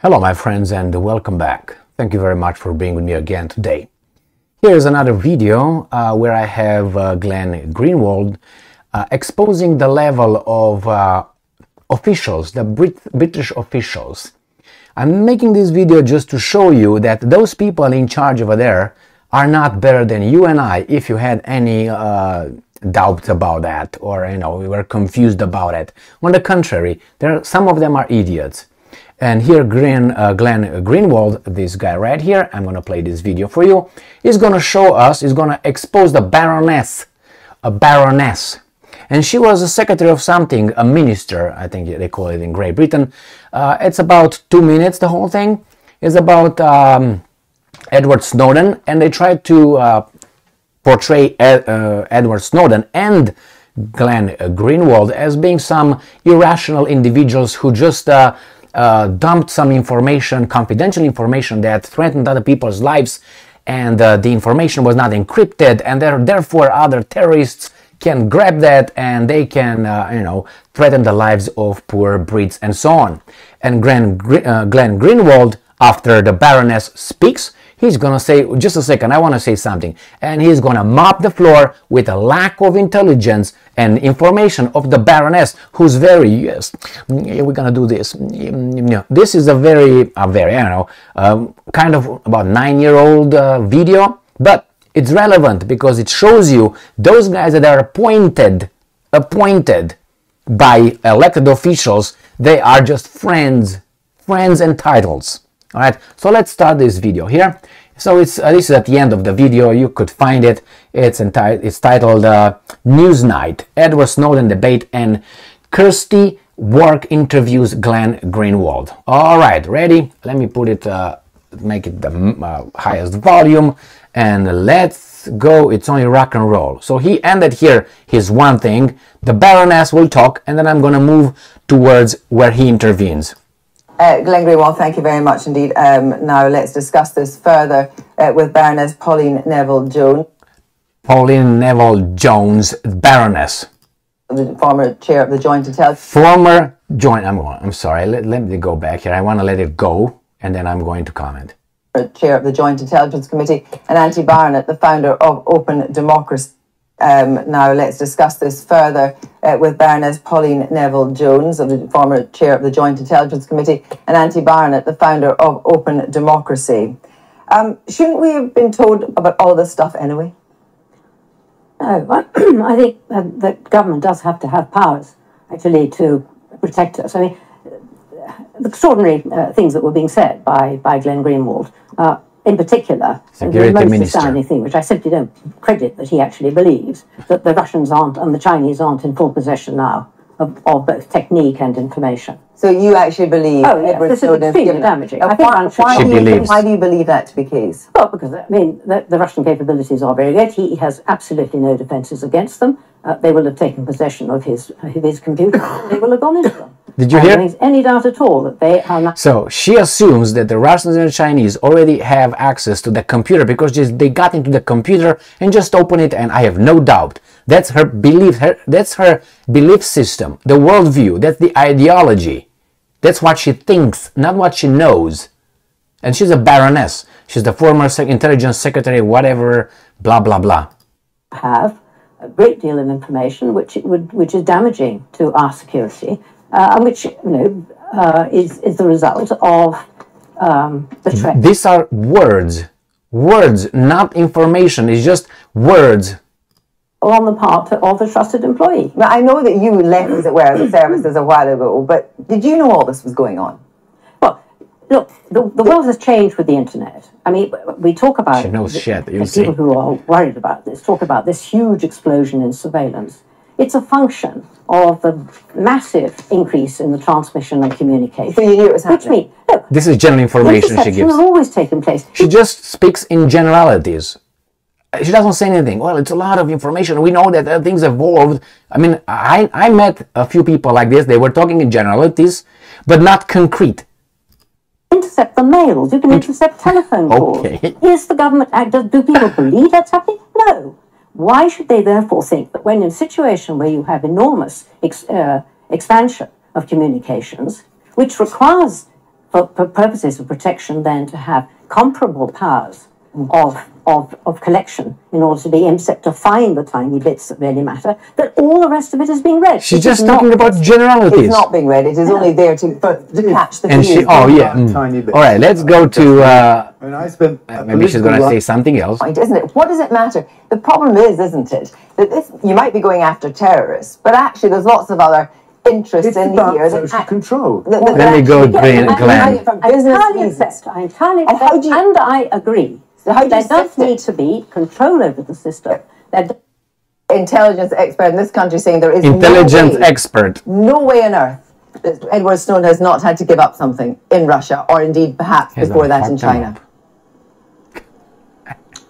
Hello my friends and welcome back. Thank you very much for being with me again today. Here's another video where I have Glenn Greenwald exposing the level of officials, the British officials. I'm making this video just to show you that those people in charge over there are not better than you and I if you had any doubts about that, or we were confused about it. On the contrary, some of them are idiots. And here Glenn Greenwald, this guy right here, I'm going to play this video for you, is going to show us, he's going to expose the Baroness, a Baroness. And she was a secretary of something, a minister, I think they call it in Great Britain. It's about 2 minutes, the whole thing. It's about Edward Snowden, and they tried to portray Edward Snowden and Glenn Greenwald as being some irrational individuals who just dumped some information, confidential information that threatened other people's lives, and the information was not encrypted, and therefore other terrorists can grab that and they can, threaten the lives of poor Brits and so on. And Glenn Greenwald, after the Baroness speaks, he's gonna say, just a second, I want to say something, and he's gonna mop the floor with a lack of intelligence and information of the Baroness, who's very, yes, we're gonna do this. This is a very, kind of about 9-year-old video, but it's relevant because it shows you those guys that are appointed by elected officials, they are just friends and titles. All right, so let's start this video here. So this is at the end of the video. You could find it. It's titled Newsnight, Edward Snowden debate and Kirsty Work interviews Glenn Greenwald. All right, ready? Let me put it, make it the highest volume, and let's go. It's only rock and roll. So he ended here his one thing. The Baroness will talk, and then I'm going to move towards where he intervenes. Glenn Greenwald, thank you very much indeed. Now let's discuss this further with Baroness Pauline Neville-Jones. Pauline Neville-Jones, Baroness. The former chair of the Joint Intelligence. I'm sorry, let me go back here. I want to let it go, and then I'm going to comment. Chair of the Joint Intelligence Committee, and Auntie Barnett, the founder of Open Democracy. Now let's discuss this further with Baroness Pauline Neville-Jones, the former chair of the Joint Intelligence Committee, and Auntie Barnett, the founder of Open Democracy. Shouldn't we have been told about all this stuff anyway? No, I think the government does have to have powers, actually, to protect us. I mean, the extraordinary things that were being said by Glenn Greenwald, in particular, Security the most Minister. astounding thing, which I simply don't credit that he actually believes, that the Russians aren't and the Chinese aren't in full possession now of both technique and information. So you actually believe Edward this Snowden is extremely damaging. Why do you believe that to be the case? Well, because, I mean, the Russian capabilities are very good. He has absolutely no defences against them. They will have taken possession of his computer. They will have gone into them. Did you hear? There's any doubt at all that they are not. So she assumes that the Russians and the Chinese already have access to the computer because they got into the computer and just open it, and I have no doubt. That's her belief. That's her belief system, the worldview. That's the ideology. That's what she thinks, not what she knows. And she's a Baroness. She's the former intelligence secretary, whatever, blah, blah, blah. Have a great deal of information which is damaging to our security, and which is the result of the threat. These are words, not information. It's just words. On the part of a trusted employee. Now, I know that you left, as it were, the services a while ago, but did you know all this was going on? Well, look, the world has changed with the internet. I mean, we talk about... She knows shit, you see. People who are worried about this talk about this huge explosion in surveillance. It's a function of the massive increase in the transmission of communication. So you knew it was happening? Which means, look, this is general information she gives. has always taken place. She just speaks in generalities. She doesn't say anything. Well, it's a lot of information. We know that things evolved. I mean, I met a few people like this. They were talking in generalities, but not concrete. Intercept the mails. You can intercept telephone calls. Okay. Is the government... Do people believe that's happening? No. Why should they therefore think that when in a situation where you have enormous expansion of communications, which requires for purposes of protection then to have comparable powers of collection in order to be able to find the tiny bits that really matter, that all the rest of it is being read. She's just talking about generalities. It's not being read. It is only there to catch the and view. Tiny bits. All right, let's go to... I mean, I spent maybe she's going to say something else. Isn't it? What does it matter? The problem is, isn't it, that you might be going after terrorists, but actually there's lots of other interests in here. Social control. Let me go, Glenn. I entirely accept, and I agree. So how do you there does need to be control over the system. Intelligence expert in this country saying there is intelligence expert. No way on earth that Edward Snowden has not had to give up something in Russia, or indeed perhaps before that in China.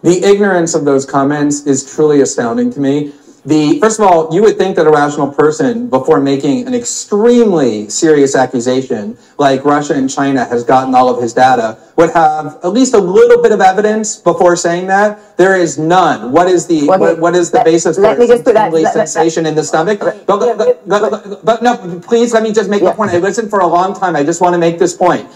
The ignorance of those comments is truly astounding to me. First of all, you would think that a rational person, before making an extremely serious accusation, like Russia and China has gotten all of his data, would have at least a little bit of evidence before saying that. There is none. What is the basis for sensation in the stomach? But no, please let me just make the point. I listened for a long time. I just want to make this point.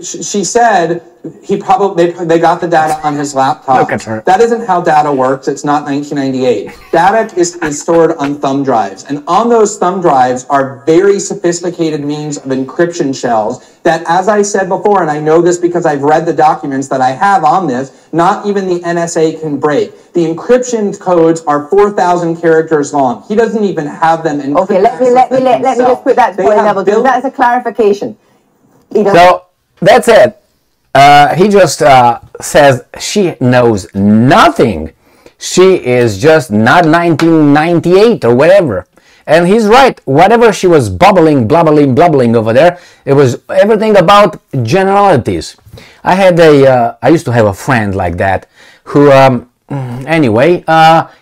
She said they got the data on his laptop. Look at her. That isn't how data works. It's not 1998. Data is stored on thumb drives, and on those thumb drives are very sophisticated means of encryption shells that, as I said before, and I know this because I've read the documents that I have on this, not even the NSA can break. The encryption codes are 4,000 characters long. He doesn't even have them encrypted. Okay, let me just put that to point level. That's a clarification. So that's it. He just says she knows nothing. She is just not 1998 or whatever. And he's right. Whatever she was blubbering over there, it was everything about generalities. I used to have a friend like that who, anyway,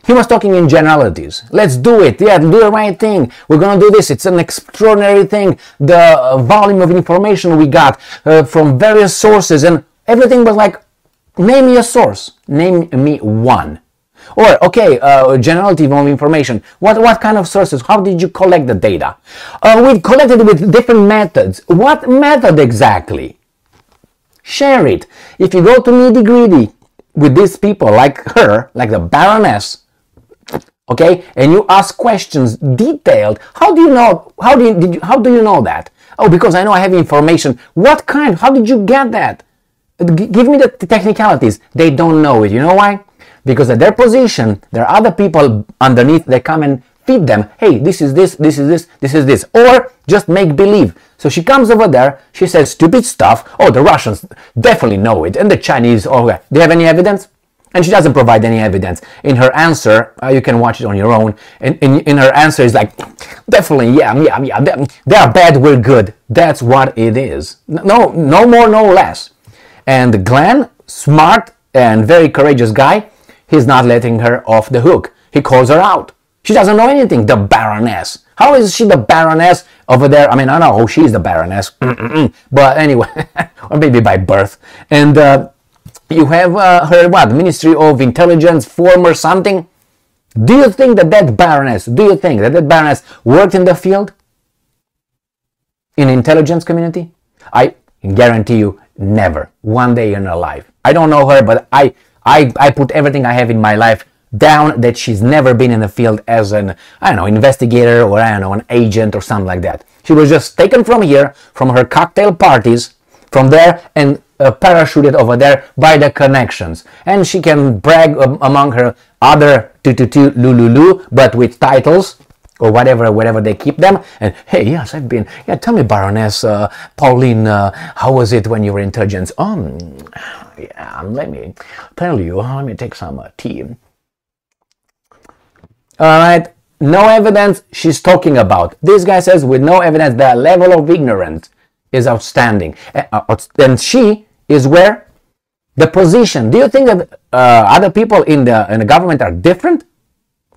he was talking in generalities. Let's do it. Yeah, do the right thing. We're going to do this. It's an extraordinary thing. The volume of information we got from various sources, and everything was like, name me a source. Name me one. Or, okay, generality of information. What kind of sources? How did you collect the data? We've collected with different methods. What method exactly? Share it. If you go to nitty-gritty with these people like her, like the Baroness, okay, and you ask questions detailed, how do you know? How do you know that? Oh, because I know I have information. What kind? How did you get that? Give me the technicalities. They don't know it. You know why? Because at their position, there are other people underneath. They come and feed them. Hey, this is this, this is this, this is this. Or just make believe. So she comes over there. She says stupid stuff. Oh, the Russians definitely know it. And the Chinese, do you have any evidence? And she doesn't provide any evidence. In her answer, you can watch it on your own. In her answer is like, definitely, yeah. They are bad, we're good. That's what it is. No more, no less. And Glenn, smart and very courageous guy, he's not letting her off the hook. He calls her out. She doesn't know anything, the Baroness. How is she the Baroness over there? I mean, I don't know how she's the Baroness. But anyway, or maybe by birth. And you have her, Ministry of Intelligence, former something? Do you think that Baroness worked in the field? In intelligence community? I guarantee you, never. One day in her life. I don't know her, but I put everything I have in my life down that she's never been in the field as an, investigator or, an agent or something like that. She was just taken from here, from her cocktail parties, from there, and parachuted over there by the connections. And she can brag among her other lulu, but with titles, or whatever they keep them. And hey, yes, I've been. Yeah, tell me, Baroness Pauline, how was it when you were in intelligence? Yeah, let me tell you. Let me take some tea. All right, no evidence she's talking about. This guy says with no evidence, the level of ignorance is outstanding. And she is where? The position. Do you think that other people in the government are different?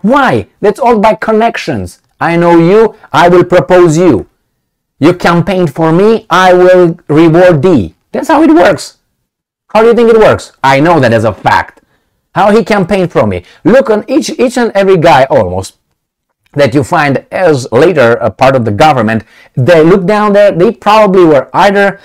Why? That's all by connections. I know you, I will propose you. You campaigned for me, I will reward thee. That's how it works. How do you think it works? I know that as a fact. How he campaigned for me. Look on each and every guy almost that you find as later a part of the government They look down there, they probably were either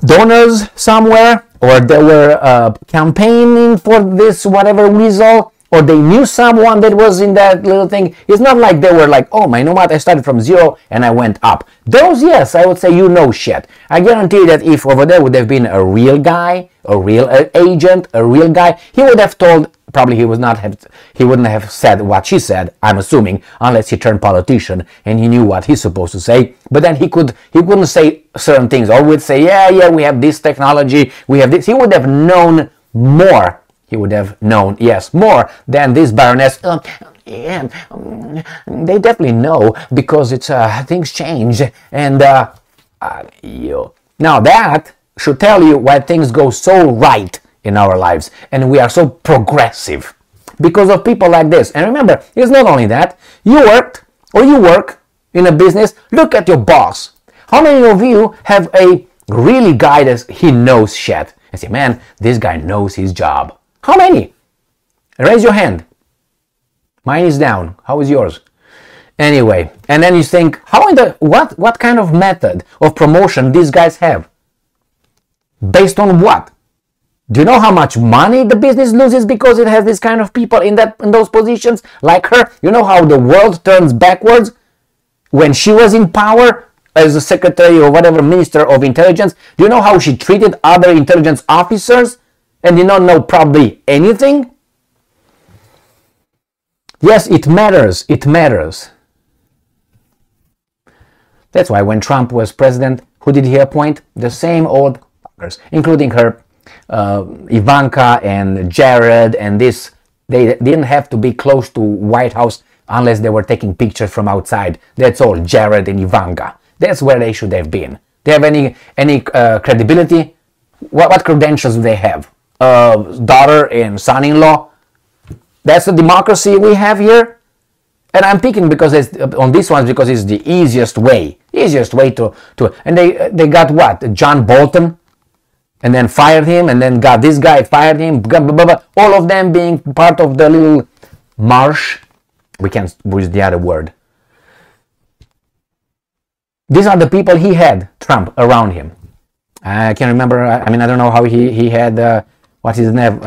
donors somewhere, or they were campaigning for this whatever weasel, or they knew someone that was in that little thing. It's not like they were like, oh, you know what, I started from zero and I went up. Those, yes, I would say you know shit. I guarantee that if over there would have been a real guy, a real agent, a real guy, he would have told, probably he wouldn't have said what she said, I'm assuming, unless he turned politician and he knew what he's supposed to say. But then he couldn't say certain things, or would say, yeah, we have this technology, we have this. He would have known more. He would have known, yes, more than this Baroness. They definitely know, because it's things change, and now that should tell you why things go so right in our lives, and we are so progressive because of people like this. And remember, it's not only that. You work in a business. Look at your boss. How many of you have a really guy that he knows shit and say, man, this guy knows his job? How many? Raise your hand. Mine is down. How is yours? Anyway, and then you think, what kind of method of promotion these guys have? Based on what? Do you know how much money the business loses because it has this kind of people in those positions like her? You know how the world turns backwards when she was in power as a secretary or whatever, minister of intelligence? Do you know how she treated other intelligence officers and did not know probably anything? Yes, it matters. It matters. That's why when Trump was president, who did he appoint? The same old fuckers, including her, Ivanka and Jared and this. They didn't have to be close to White House unless they were taking pictures from outside. That's all, Jared and Ivanka. That's where they should have been. They have any credibility? What credentials do they have? Daughter and son-in-law? That's the democracy we have here? And I'm picking on this one because it's the easiest way to and they got what? John Bolton, and then fired him, and then got this guy, fired him, blah, blah, blah, all of them being part of the little marsh. We can't use the other word. These are the people he had, Trump, around him. I can't remember. I don't know how he had. What's his name?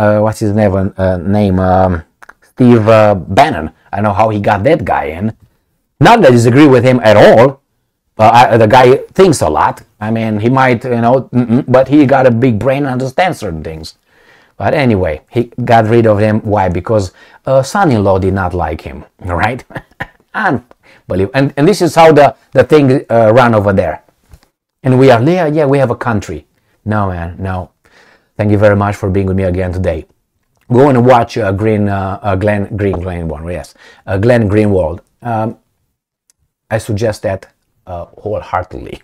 Steve Bannon. I don't know how he got that guy in. Not that I disagree with him at all. The guy thinks a lot. He might, but he got a big brain and understands certain things. But anyway, he got rid of him. Why? Because son-in-law did not like him. Right? Unbelievable. And this is how the thing ran over there. And we are there. Yeah, we have a country. No, man, no. Thank you very much for being with me again today. Go and watch Glenn Greenwald. Yes, Glenn Greenwald. I suggest that wholeheartedly.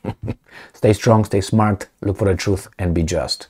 Stay strong, stay smart, look for the truth, and be just.